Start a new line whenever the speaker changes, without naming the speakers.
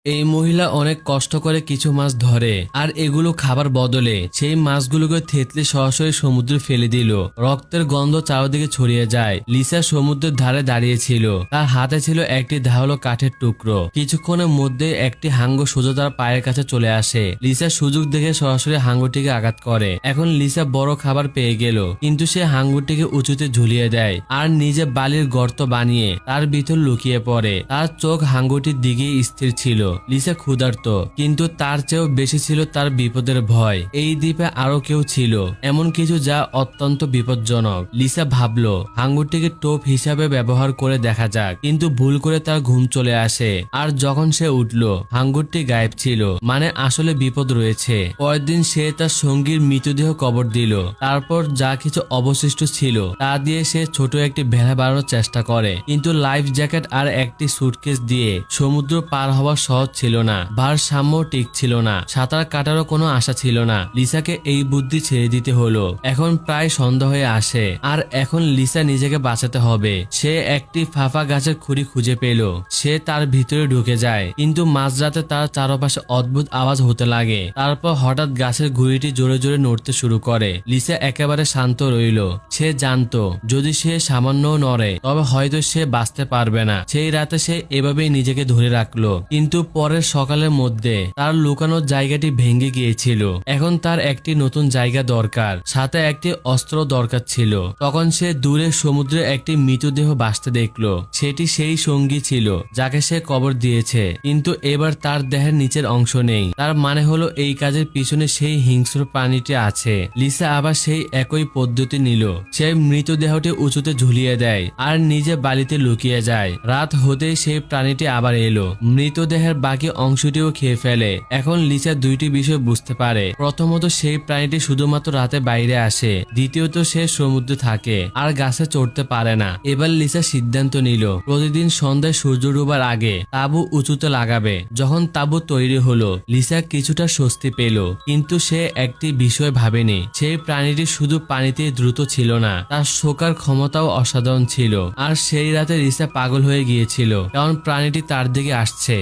এই মহিলা অনেক কষ্ট করে কিছু মাছ ধরে আর এগুলো খাবার বদলে সেই মাছগুলোকে থেতলে সরাসরি সমুদ্রে ফেলে দিল। রক্তের গন্ধ চারদিকে ছড়িয়ে যায়। লিসা সমুদ্রের ধারে দাঁড়িয়েছিল। তার হাতে ছিল একটি ধারালো কাঠের টুকরো। কিছুক্ষণের মধ্যে একটি হাঙ্গর সোজা তার পায়ের কাছে চলে আসে। লিসা সুযোগ দেখে সরাসরি হাঙ্গরটিকে আঘাত করে। এখন লিসা বড় খাবার পেয়ে গেল, কিন্তু সে হাঙ্গরটিকে উঁচুতে ঝুলিয়ে দেয় আর নিজে বালির গর্ত বানিয়ে তার ভিতর লুকিয়ে পড়ে। তার চোখ হাঙ্গরটির দিকে স্থির ছিল। লিসা ক্ষুধার্ত, কিন্তু তার চেয়েও বেশি ছিল তার বিপদের ভয়। এই দ্বীপে আরো কেউ ছিল, এমন কিছু যা অত্যন্ত বিপজ্জনক। লিসা ভাবল হাঙ্গরটিকে টোপ হিসাবে ব্যবহার করে দেখা যাক, কিন্তু ভুল করে তার ঘুম চলে আসে। আর যখন সে উঠল, হাঙ্গরটি গায়েব ছিল, মানে আসলে বিপদ রয়েছে। পরের দিন সে তার সঙ্গীর মৃতদেহ কবর দিল। তারপর যা কিছু অবশিষ্ট ছিল তা দিয়ে সে ছোট একটি ভেলা বানানোর চেষ্টা করে, কিন্তু লাইফ জ্যাকেট আর একটি সুটকেস দিয়ে সমুদ্র পার হওয়া সহজ ছিল না। ভারসাম্য ঠিক ছিল না, সাঁতার কাটারও কোনো আশা ছিল না। লিসাকে এই বুদ্ধি ছেড়ে দিতে হলো। এখন প্রায় সন্ধ্যা হয়ে আসে, আর এখন লিসা নিজেকে বাঁচাতে হবে। সে একটি ফাফা গাছের খুঁড়ি খুঁজে পেল। সে তার ভিতরে ঢুকে যায়, কিন্তু মাঝরাতে তার চারপাশে অদ্ভুত আওয়াজ হতে লাগে। তারপর হঠাৎ গাছের গুঁড়িটি জোরে জোরে নড়তে শুরু করে। লিসা একেবারে শান্ত রইল। সে জানতো যদি সে সামান্য নড়ে তবে হয়তো সে বাঁচতে পারবে না। সেই রাতে সে এভাবেই নিজেকে ধরে রাখলো, কিন্তু পরের সকালের মধ্যে তার লুকানোর জায়গাটি ভেঙে গিয়েছিল। এখন তার একটি নতুন জায়গা দরকার, সাথে একটি অস্ত্র দরকার ছিল। তখন সে দূরে সমুদ্রে একটি মৃতদেহ ভাসতে দেখলো। সেটি সেই সঙ্গী ছিল যাকে সে কবর দিয়েছে, কিন্তু এবার তার দেহের নিচের অংশ নেই। তার মানে হলো এই কাজের পিছনে সেই হিংস্র প্রাণীটি আছে। লিসা আবার সেই একই পদ্ধতি নিল। সে মৃতদেহটি উঁচুতে ঝুলিয়ে দেয় আর নিজে বালিতে লুকিয়ে যায়। রাত হতেই সেই প্রাণীটি আবার এলো, মৃতদেহের বাকি অংশটিও খেয়ে ফেলে। এখন লিসা দুইটি বিষয় বুঝতে পারে। প্রথমত, সেই প্রাণীটি শুধুমাত্র রাতে বাইরে আসে। দ্বিতীয়ত, সে সমুদ্রে থাকে আর গাছে চড়তে পারে না। এবার লিসা সিদ্ধান্ত নিল প্রতিদিন সন্ধ্যায় সূর্য ডোবার আগে তাঁবু উঁচুতে লাগাবে। যখন তাঁবু তৈরি হলো, লিসা কিছুটা স্বস্তি পেল, কিন্তু সে একটি বিষয় ভাবেনি। সেই প্রাণীটি শুধু পানিতেই দ্রুত ছিল না, তার শোকার ক্ষমতাও অসাধারণ ছিল। আর সেই রাতে লিসা পাগল হয়ে গিয়েছিল, কারণ প্রাণীটি তার দিকে আসছে।